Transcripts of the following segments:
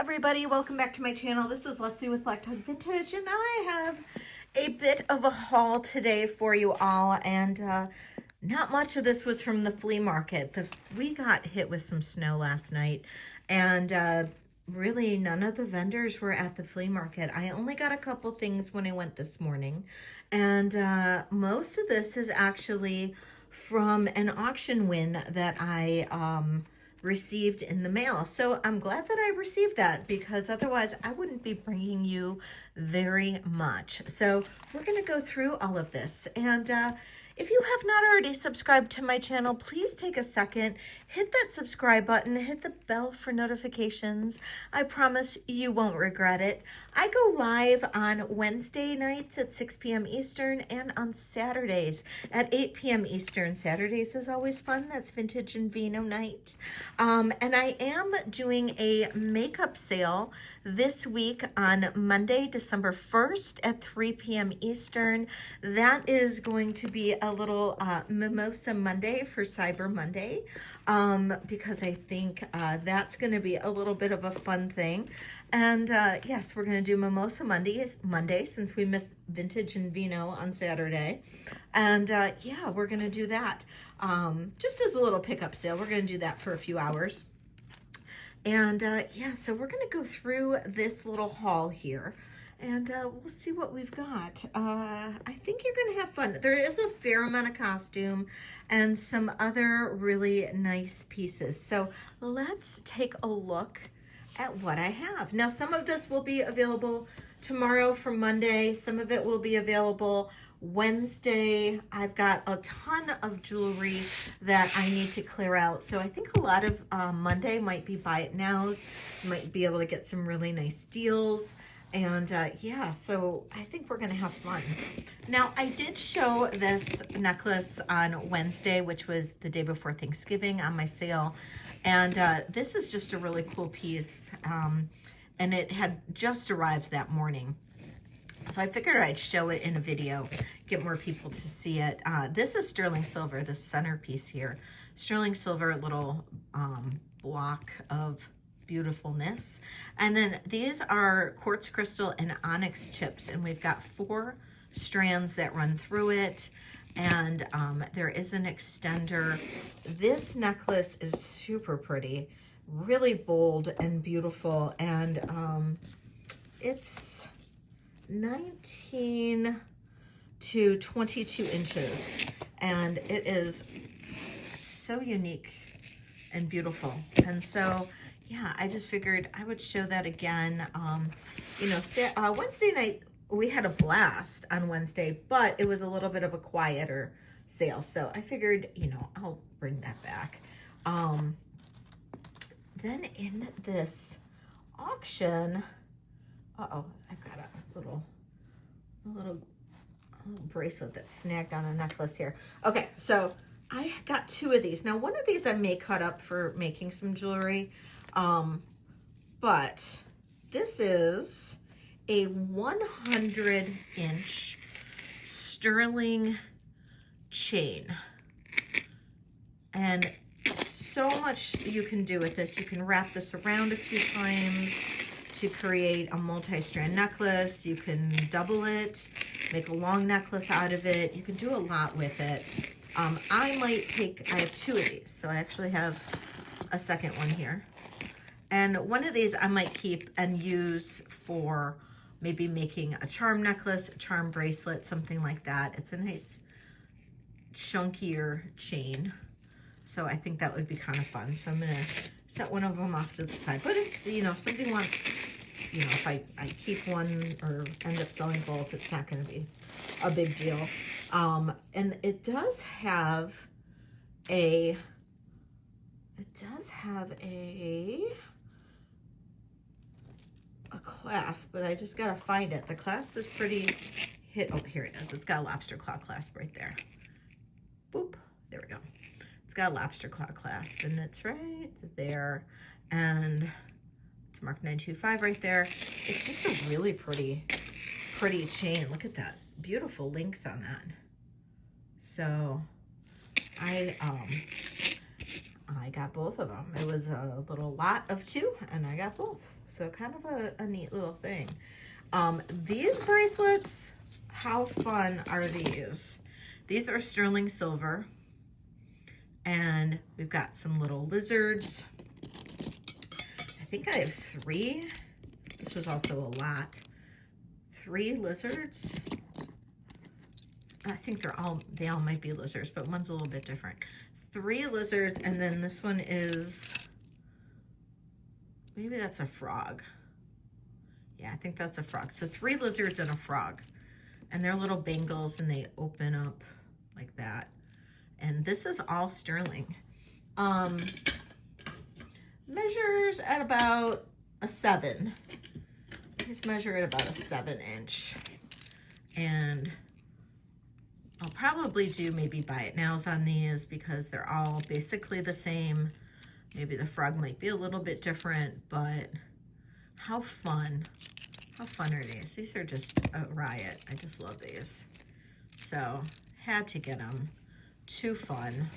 everybody, welcome back to my channel. This is Leslie with Black Dog Vintage, and I have a bit of a haul today for you all. And not much of this was from the flea market. We got hit with some snow last night, and really none of the vendors were at the flea market. I only got a couple things when I went this morning, and most of this is actually from an auction win that I received in the mail. So I'm glad that I received that, because otherwise I wouldn't be bringing you very much. So we're going to go through all of this, and if you have not already subscribed to my channel, please take a second, hit that subscribe button, hit the bell for notifications. I promise you won't regret it. I go live on Wednesday nights at 6 p.m. Eastern and on Saturdays at 8 p.m. Eastern. Saturdays is always fun. That's Vintage and Vino night. And I am doing a makeup sale this week on Monday, December 1st at 3 p.m. Eastern. That is going to be a little Mimosa Monday for Cyber Monday, because I think that's going to be a little bit of a fun thing. And yes, we're going to do Mimosa Monday since we missed Vintage and Vino on Saturday. And yeah, we're going to do that just as a little pickup sale. We're going to do that for a few hours. And yeah, so we're going to go through this little haul here, and we'll see what we've got. I think you're going to have fun. There is a fair amount of costume and some other really nice pieces. So let's take a look at what I have. Now, some of this will be available tomorrow for Monday. Some of it will be available Wednesday. I've got a ton of jewelry that I need to clear out. So I think a lot of Monday might be buy it nows. You might be able to get some really nice deals. And yeah, so I think we're going to have fun. Now, I did show this necklace on Wednesday, which was the day before Thanksgiving, on my sale. And this is just a really cool piece. And it had just arrived that morning. So I figured I'd show it in a video, get more people to see it. This is sterling silver, the centerpiece here. Sterling silver, little block of beautifulness. And then these are quartz crystal and onyx chips, and we've got 4 strands that run through it. And there is an extender. This necklace is super pretty, really bold and beautiful. And it's 19 to 22 inches, and it's so unique and beautiful. And so yeah, I just figured I would show that again. You know, Wednesday night we had a blast on Wednesday, but it was a little bit of a quieter sale, so I figured, you know, I'll bring that back. Then in this auction, uh-oh, I've got a little bracelet that's snagged on a necklace here. Okay, so I got 2 of these. Now, one of these I may cut up for making some jewelry, but this is a 100-inch sterling chain. And so much you can do with this. You can wrap this around a few times to create a multi-strand necklace. You can double it, make a long necklace out of it. You can do a lot with it. I have 2 of these, so I actually have a second one here. And one of these I might keep and use for maybe making a charm necklace, a charm bracelet, something like that. It's a nice chunkier chain, so I think that would be kind of fun. So I'm gonna set one of them off to the side. But if, you know, somebody wants, you know, if I keep one or end up selling both, it's not gonna be a big deal. And it does have a clasp, but I just gotta find it. The clasp is pretty oh, here it is. It's got a lobster claw clasp right there. Boop, there we go. It's got a lobster claw clasp, and it's right there, and it's marked 925 right there. It's just a really pretty chain. Look at that, beautiful links on that. So I got both of them. It was a little lot of 2 and I got both. So kind of a neat little thing. These bracelets, how fun are these? These are sterling silver, and we've got some little lizards. I think I have 3. This was also a lot. 3 lizards. I think they all might be lizards, but one's a little bit different. 3 lizards, and then this one is, maybe that's a frog. Yeah, I think that's a frog. So 3 lizards and a frog. And they're little bangles, and they open up like that. And this is all sterling. Measures at about a 7. These measure at about a 7-inch. And I'll probably do maybe buy it nows on these because they're all basically the same. Maybe the frog might be a little bit different, but how fun. How fun are these? These are just a riot. I just love these. So, had to get them. Too fun.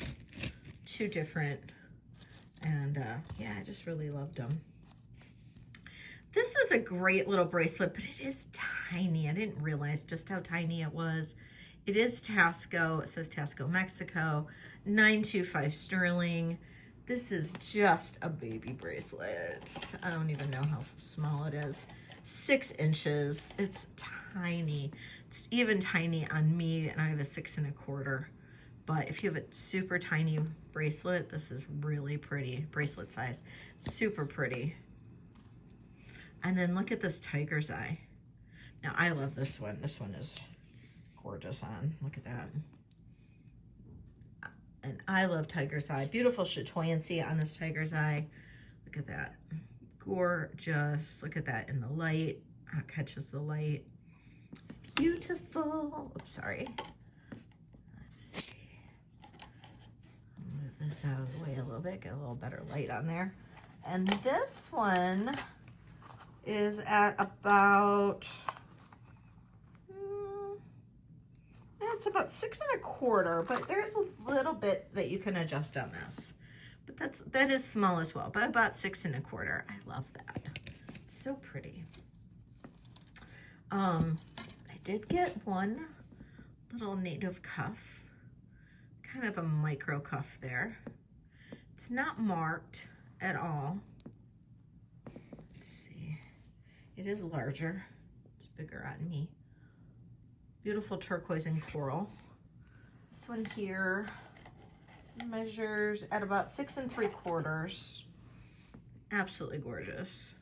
Too different. And yeah, I just really loved them. This is a great little bracelet, but it is tiny. I didn't realize just how tiny it was. It is Tasco. It says Tasco, Mexico. 925 sterling. This is just a baby bracelet. I don't even know how small it is. 6 inches. It's tiny. It's even tiny on me, and I have a 6 1/4. But if you have a super tiny bracelet, this is really pretty. Bracelet size. Super pretty. And then look at this tiger's eye. Now, I love this one. This one is gorgeous on. Look at that. And I love tiger's eye. Beautiful chatoyancy on this tiger's eye. Look at that. Gorgeous. Look at that in the light. How it catches the light. Beautiful. Oops, sorry. Let's see. I'll move this out of the way a little bit. Get a little better light on there. And this one is at about, it's about 6 1/4, but there's a little bit that you can adjust on this. But that is small as well, but about 6 1/4. I love that. It's so pretty. I did get one little native cuff, kind of a micro cuff there. It's not marked at all. Let's see. It is larger. It's bigger on me. Beautiful turquoise and coral. This one here measures at about 6 3/4. Absolutely gorgeous.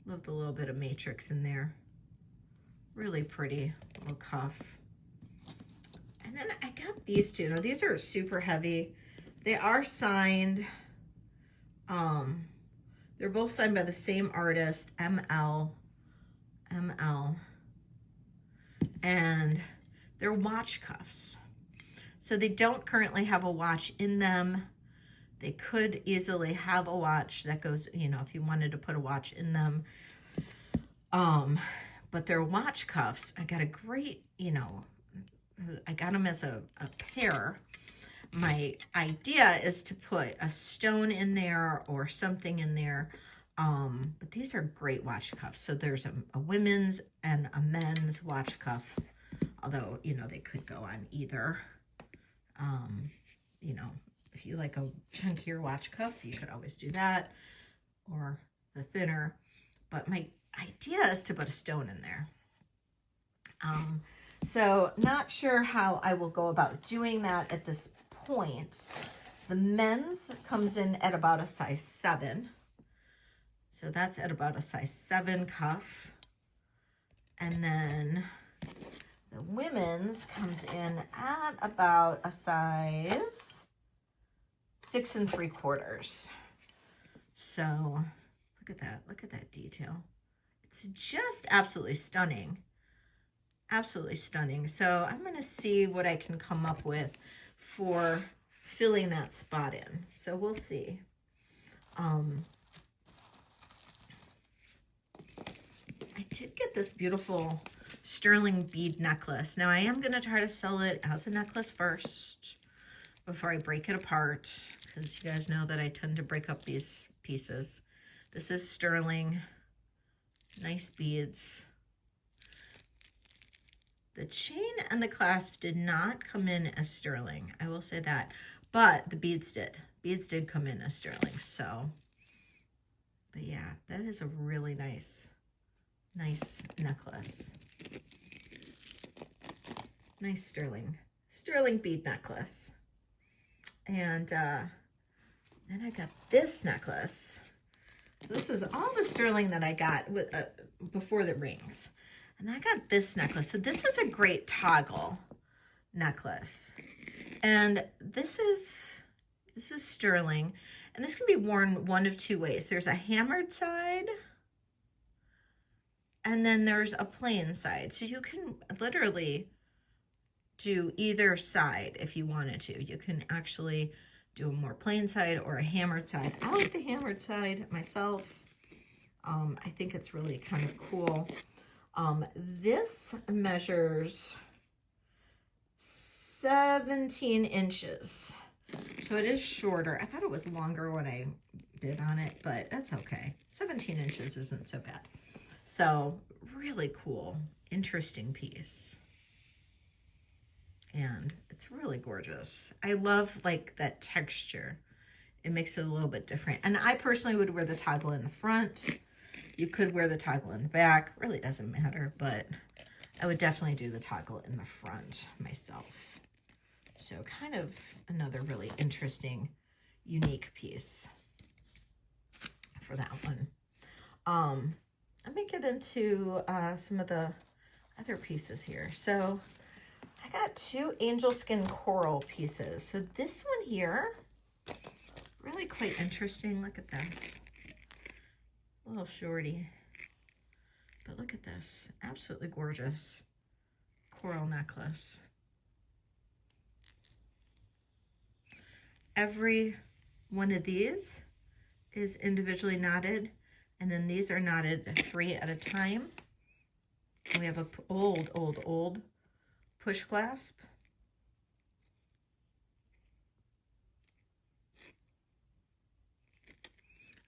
Love the little bit of matrix in there. Really pretty little cuff. And then I got these two. Now these are super heavy. They are signed. They're both signed by the same artist, ML. And they're watch cuffs. So they don't currently have a watch in them. They could easily have a watch that goes, you know, if you wanted to put a watch in them. But they're watch cuffs. I got a great, you know, I got them as a pair. My idea is to put a stone in there or something in there. But these are great watch cuffs. So there's a women's and a men's watch cuff. Although, you know, they could go on either. You know, if you like a chunkier watch cuff, you could always do that. Or the thinner. But my idea is to put a stone in there. So not sure how I will go about doing that at this point. The men's comes in at about a size 7. So that's at about a size 7 cuff. And then the women's comes in at about a size 6 3/4. So look at that detail. It's just absolutely stunning. Absolutely stunning. So I'm going to see what I can come up with for filling that spot in. So we'll see. I did get this beautiful sterling bead necklace. Now I am going to try to sell it as a necklace first before I break it apart, because you guys know that I tend to break up these pieces. This is sterling, nice beads. The chain and the clasp did not come in as sterling, I will say that, but the beads did. Beads did come in as sterling, so, but yeah, that is a really nice necklace. Nice sterling bead necklace. And then I got this necklace. So this is all the sterling that I got with before the rings. And I got this necklace. So this is a great toggle necklace. And this is sterling. And this can be worn one of two ways. There's a hammered side, and then there's a plain side. So you can literally do either side if you wanted to. You can actually do a more plain side or a hammered side. I like the hammered side myself. I think it's really kind of cool. This measures 17 inches. So it is shorter. I thought it was longer when I bid on it, but that's okay. 17 inches isn't so bad. So really cool, interesting piece. And it's really gorgeous. I love like that texture. It makes it a little bit different. And I personally would wear the toggle in the front. You could wear the toggle in the back. Really doesn't matter, but I would definitely do the toggle in the front myself. So kind of another really interesting, unique piece for that one. Let me get into some of the other pieces here. So I got two angel skin coral pieces. So this one here, really quite interesting. Look at this. A little shorty. But look at this. Absolutely gorgeous coral necklace. Every one of these is individually knotted, and then these are knotted 3 at a time. And we have a old push clasp.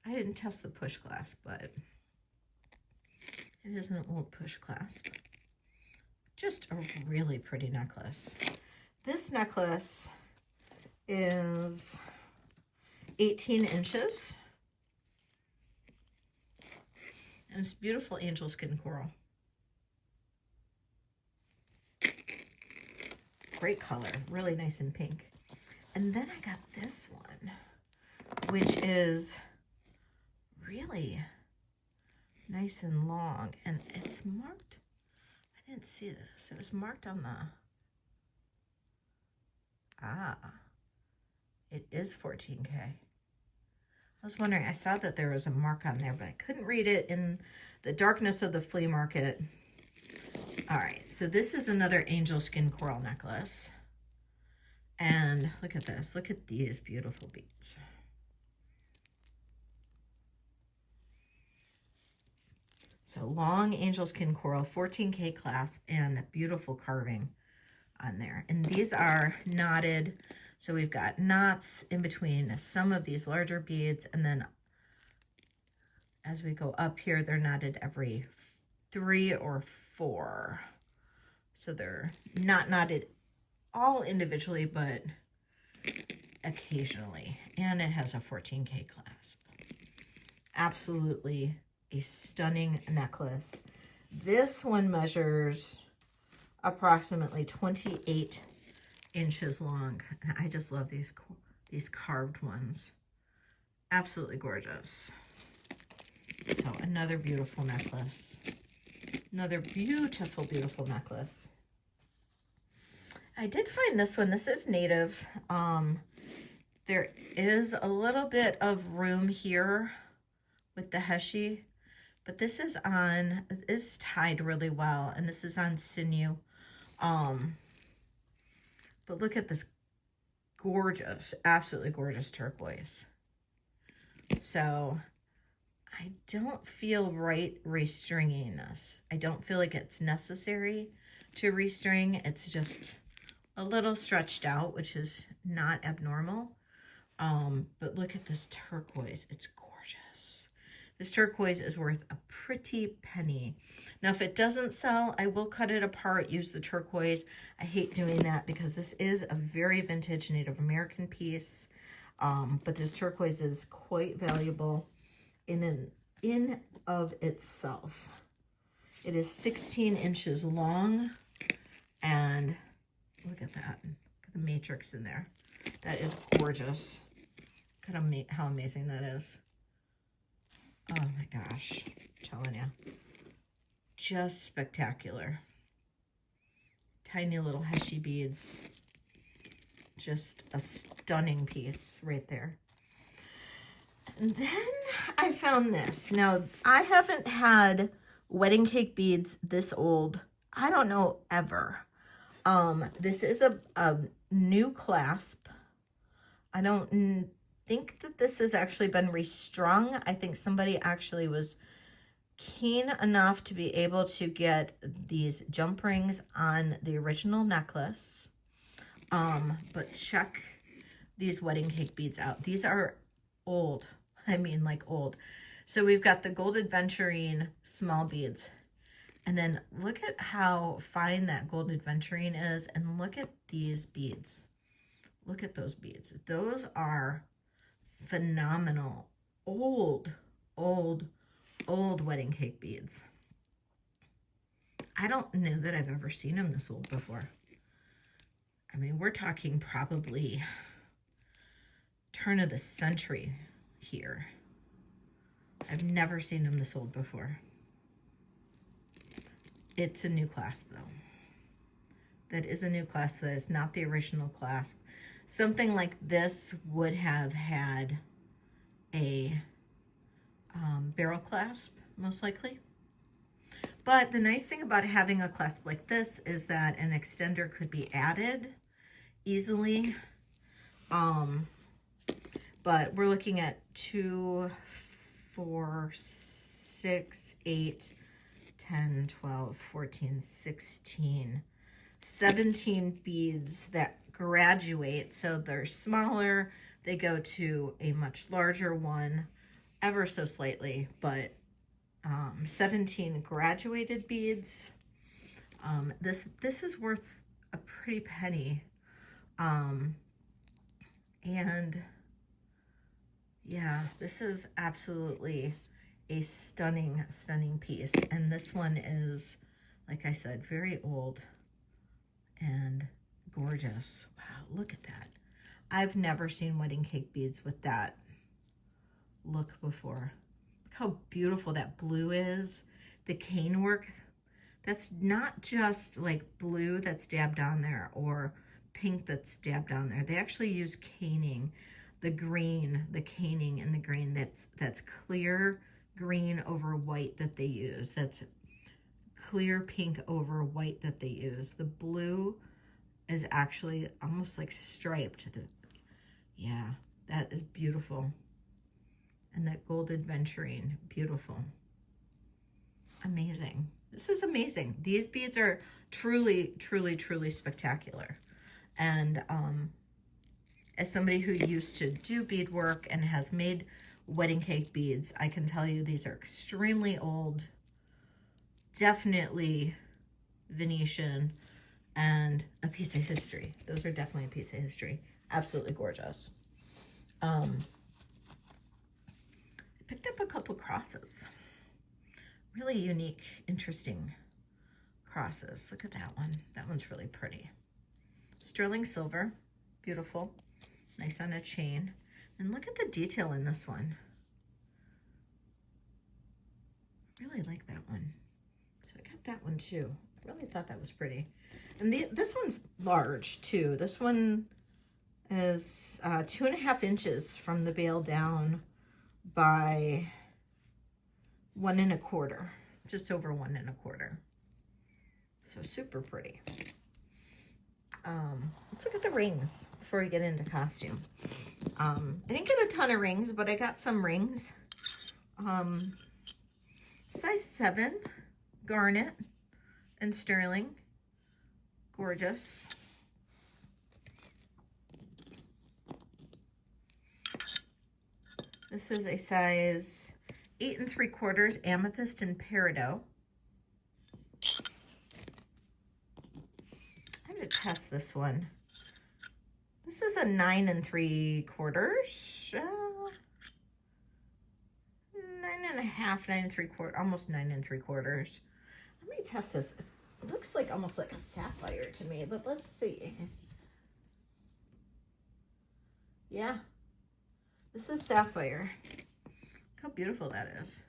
I didn't test the push clasp, but it is an old push clasp. Just a really pretty necklace. This necklace is 18 inches. And it's beautiful angel skin coral. Great color, really nice and pink. And then I got this one, which is really nice and long, and it's marked. I didn't see this. It was marked on the, it is 14K. I was wondering, I saw that there was a mark on there, but I couldn't read it in the darkness of the flea market. All right, so this is another angel skin coral necklace. And look at this. Look at these beautiful beads. So long angel skin coral, 14K clasp, and beautiful carving on there. And these are knotted. So we've got knots in between some of these larger beads, and then as we go up here, they're knotted every 3 or 4. So they're not knotted all individually, but occasionally. And it has a 14K clasp. Absolutely a stunning necklace. This one measures approximately 28 inches long. And I just love these carved ones. Absolutely gorgeous. So another beautiful necklace. Another beautiful, beautiful necklace. I did find this one. This is native. There is a little bit of room here with the heshi, but this is tied really well, and this is on sinew. But look at this gorgeous, absolutely gorgeous turquoise. So I don't feel right restringing this. I don't feel like it's necessary to restring. It's just a little stretched out, which is not abnormal. But look at this turquoise. It's gorgeous. This turquoise is worth a pretty penny. Now, if it doesn't sell, I will cut it apart, use the turquoise. I hate doing that because this is a very vintage Native American piece. But this turquoise is quite valuable in of itself. It is 16 inches long, and look at that. Look at the matrix in there. That is gorgeous. Look at how amazing that is. Oh my gosh, I'm telling you. Just spectacular. Tiny little heshy beads. Just a stunning piece right there. And then I found this. Now, I haven't had wedding cake beads this old, I don't know, ever. This is a new clasp. I don't think that this has actually been restrung. I think somebody actually was keen enough to be able to get these jump rings on the original necklace. But check these wedding cake beads out. These are old. I mean, like old. So we've got the gold adventurine small beads. And then look at how fine that gold adventurine is. And look at these beads. Look at those beads. Those are phenomenal. Old wedding cake beads. I don't know that I've ever seen them this old before. I mean, we're talking probably turn of the century here. I've never seen them this old before. It's a new clasp, though. That is a new clasp. That is not the original clasp. Something like this would have had a barrel clasp, most likely. But the nice thing about having a clasp like this is that an extender could be added easily. But we're looking at 2, 4, 6, 8, 10, 12, 14, 16, 17 beads that graduate. So they're smaller. They go to a much larger one, ever so slightly, but 17 graduated beads. This is worth a pretty penny. And yeah, this is absolutely a stunning piece. And this one is, like I said, very old and gorgeous. Wow, look at that. I've never seen wedding cake beads with that look before. Look how beautiful that blue is. The cane work, that's not just like blue that's dabbed on there or pink that's dabbed on there. They actually use caning. The green, the caning and the green, that's clear green over white that they use. That's clear pink over white that they use. The blue is actually almost like striped. Yeah, that is beautiful. And that gold adventurine, beautiful. Amazing. This is amazing. These beads are truly spectacular. And as somebody who used to do beadwork and has made wedding cake beads, I can tell you these are extremely old, definitely Venetian, and a piece of history. Those are definitely a piece of history. Absolutely gorgeous. I picked up a couple crosses. Really unique, interesting crosses. Look at that one. That one's really pretty. Sterling silver, beautiful. Nice on a chain. And look at the detail in this one. Really like that one. So I got that one too. Really thought that was pretty. And this one's large too. This one is 2.5 inches from the bail down by 1 1/4, just over 1 1/4. So super pretty. Let's look at the rings before we get into costume. I didn't get a ton of rings, but I got some rings. Size 7, garnet and sterling. Gorgeous. This is a size 8 3/4 amethyst and peridot. I have to test this one. This is a 9 3/4. 9.5, 9 3/4, almost 9 3/4. Let me test this. It looks like almost like a sapphire to me, but let's see. Yeah, this is sapphire. Look how beautiful that is.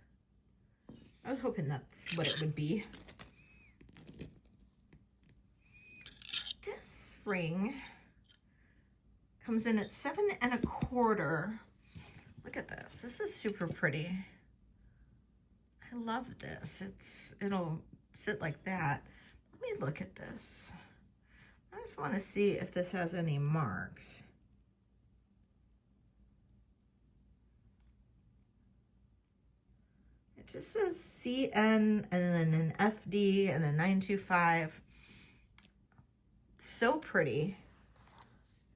I was hoping that's what it would be. This ring comes in at 7 1/4. Look at this. This is super pretty. I love this. It'll sit like that. Let me look at this. I just want to see if this has any marks. It just says CN and then an FD and a 925. So pretty.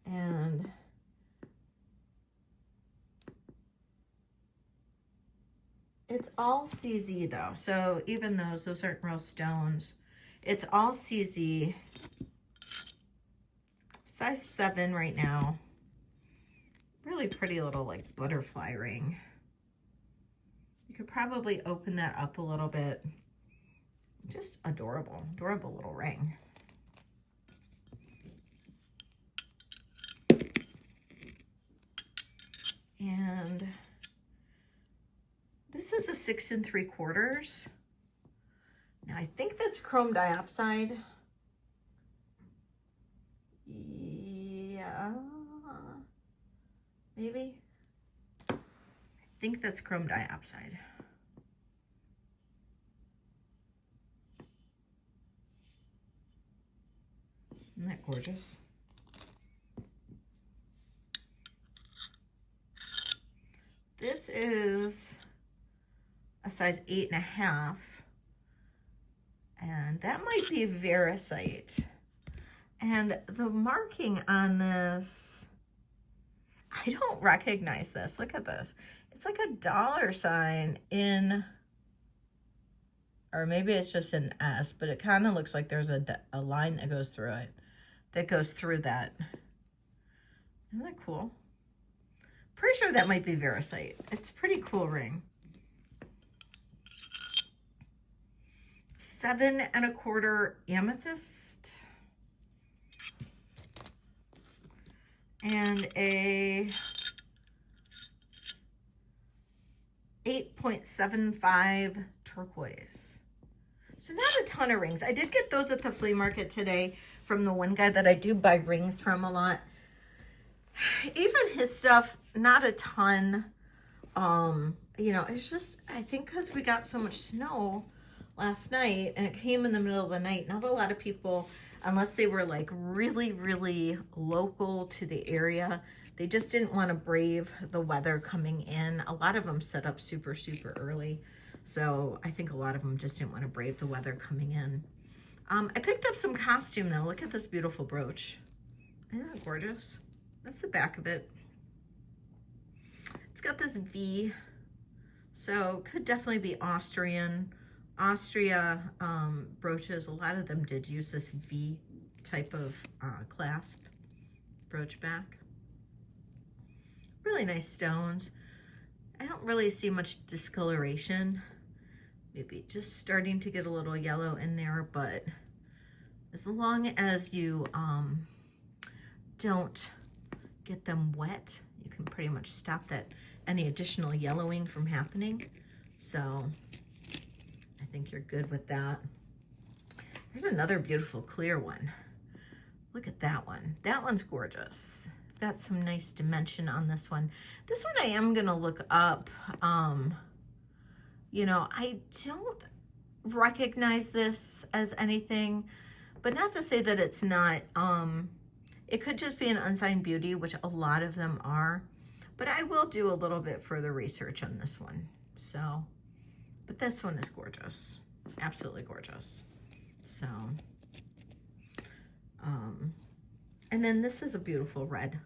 And it's all CZ though. So even those aren't real stones. It's all CZ. Size 7 right now. Really pretty little like butterfly ring. You could probably open that up a little bit. Just adorable, adorable little ring. And this is a 6 3/4. Now I think that's chrome dioxide. Yeah, maybe. I think that's chrome dioxide. Isn't that gorgeous? This is a size 8 1/2, and that might be Veracite. And the marking on this, I don't recognize this. Look at this. It's like a $sign in, or maybe it's just an S, but it kind of looks like there's a line that goes through it, that goes through that. Isn't that cool? Pretty sure that might be Veracite. It's a pretty cool ring. 7 1/4 amethyst. And a 8.75 turquoise. So not a ton of rings. I did get those at the flea market today from the one guy that I do buy rings from a lot. Even his stuff, not a ton. You know, it's just, I think because we got so much snow last night and it came in the middle of the night, not a lot of people, unless they were like really, really local to the area, they just didn't want to brave the weather coming in. A lot of them set up super, super early. So I think a lot of them just didn't want to brave the weather coming in. I picked up some costume though. Look at this beautiful brooch. Isn't that gorgeous? That's the back of it. It's got this V, so could definitely be Austrian. Austria brooches, a lot of them did use this V type of clasp brooch back. Really nice stones. I don't really see much discoloration. Maybe just starting to get a little yellow in there, but as long as you don't get them wet, you can pretty much stop that any additional yellowing from happening. So I think you're good with that. Here's another beautiful clear one. Look at that one. That one's gorgeous. Got some nice dimension on this one. This one I am gonna look up. You know, I don't recognize this as anything, but not to say that it's not. It could just be an unsigned beauty, which a lot of them are, but I will do a little bit further research on this one. So, but this one is gorgeous, absolutely gorgeous. So, and then this is a beautiful red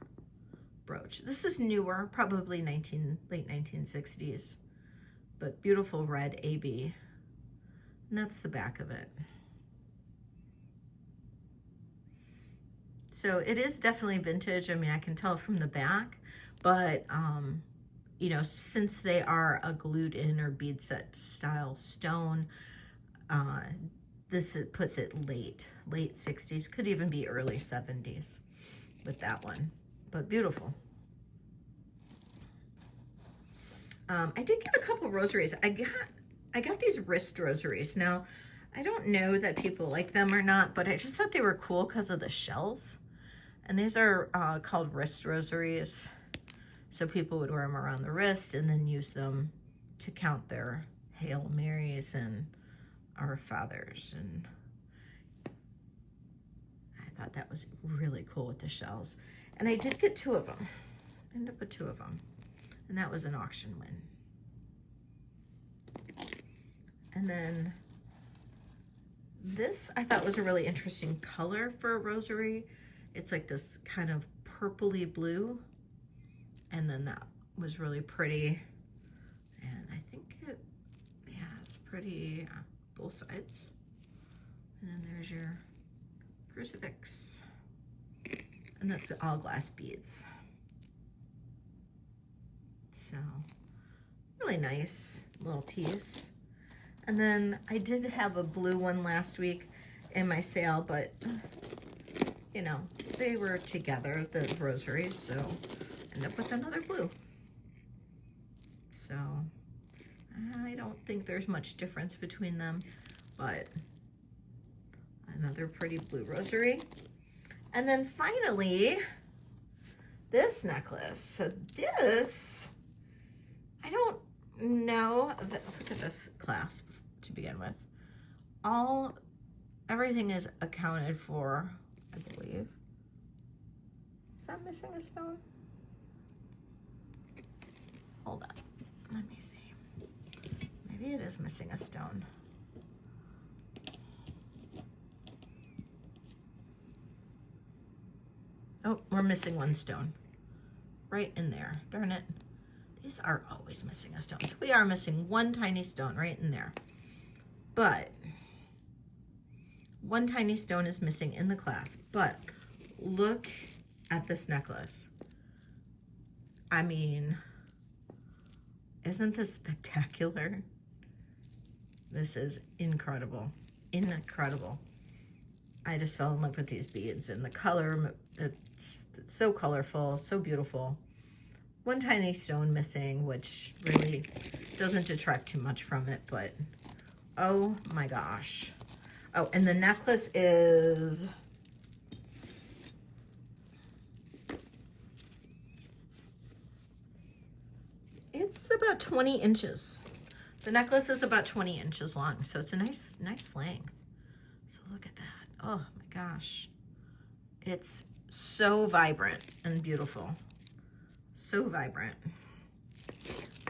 brooch. This is newer, probably late 1960s, but beautiful red AB. And that's the back of it. So it is definitely vintage. I mean, I can tell from the back, but you know, since they are a glued in or bead set style stone, this puts it late 60s, could even be early 70s with that one, but beautiful. I did get a couple rosaries. I got these wrist rosaries. Now, I don't know that people like them or not, but I just thought they were cool because of the shells. And these are called wrist rosaries. So people would wear them around the wrist and then use them to count their Hail Marys and Our Fathers. And I thought that was really cool with the shells. And I did get 2 of them. I ended up with 2 of them. And that was an auction win. And then this I thought was a really interesting color for a rosary. It's like this kind of purpley blue. And then that was really pretty. And I think it's pretty both sides. And then there's your crucifix. And that's all glass beads. So really nice little piece. And then I did have a blue one last week in my sale, but you know, they were together, the rosaries, so end up with another blue. So I don't think there's much difference between them, but another pretty blue rosary. And then finally, this necklace. So this, I don't know, look at this clasp to begin with. Everything is accounted for, I believe. Is that missing a stone? Hold on, let me see. Maybe it is missing a stone. Oh, we're missing one stone. Right in there, darn it. These are always missing a stone. So we are missing one tiny stone right in there. But one tiny stone is missing in the clasp. But look at this necklace. I mean, isn't this spectacular? This is incredible. Incredible. I just fell in love with these beads and the color. It's so colorful, so beautiful. One tiny stone missing, which really doesn't detract too much from it, but oh my gosh. Oh, and the necklace is, it's about 20 inches. The necklace is about 20 inches long, so it's a nice length. So look at that. Oh my gosh. It's so vibrant and beautiful. So vibrant.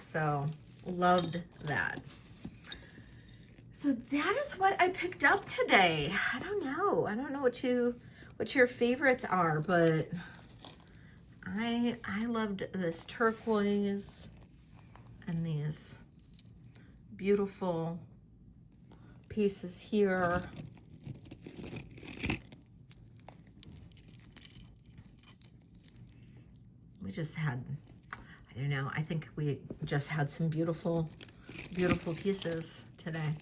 So loved that. So that is what I picked up today. I don't know what your favorites are, but I loved this turquoise and these beautiful pieces here. We just had, I don't know, I think we just had some beautiful pieces today.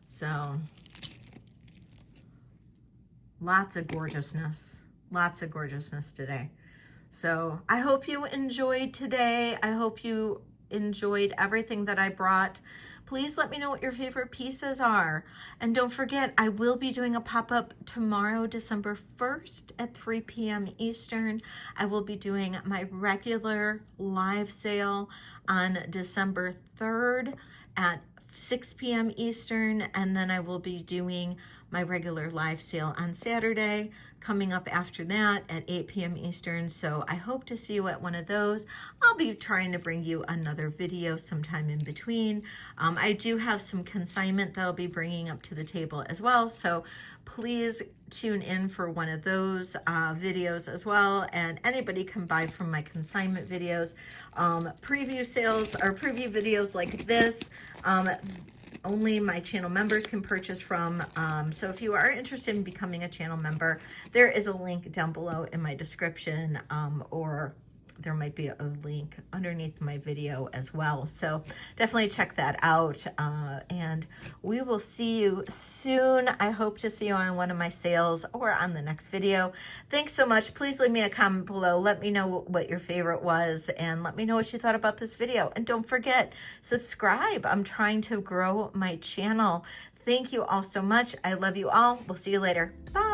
So lots of gorgeousness today. So I hope you enjoyed today. I hope you enjoyed everything that I brought. Please let me know what your favorite pieces are. And don't forget, I will be doing a pop-up tomorrow, December 1st at 3 p.m. Eastern. I will be doing my regular live sale on December 3rd at 6 p.m. Eastern, and then I will be doing my regular live sale on Saturday, coming up after that at 8 p.m. Eastern. So I hope to see you at one of those. I'll be trying to bring you another video sometime in between. I do have some consignment that I'll be bringing up to the table as well. So please tune in for one of those videos as well. And anybody can buy from my consignment videos. Preview sales or preview videos like this, only my channel members can purchase from. So if you are interested in becoming a channel member, there is a link down below in my description, or there might be a link underneath my video as well. So definitely check that out. And we will see you soon. I hope to see you on one of my sales or on the next video. Thanks so much. Please leave me a comment below. Let me know what your favorite was, and let me know what you thought about this video. And don't forget, subscribe. I'm trying to grow my channel. Thank you all so much. I love you all. We'll see you later. Bye.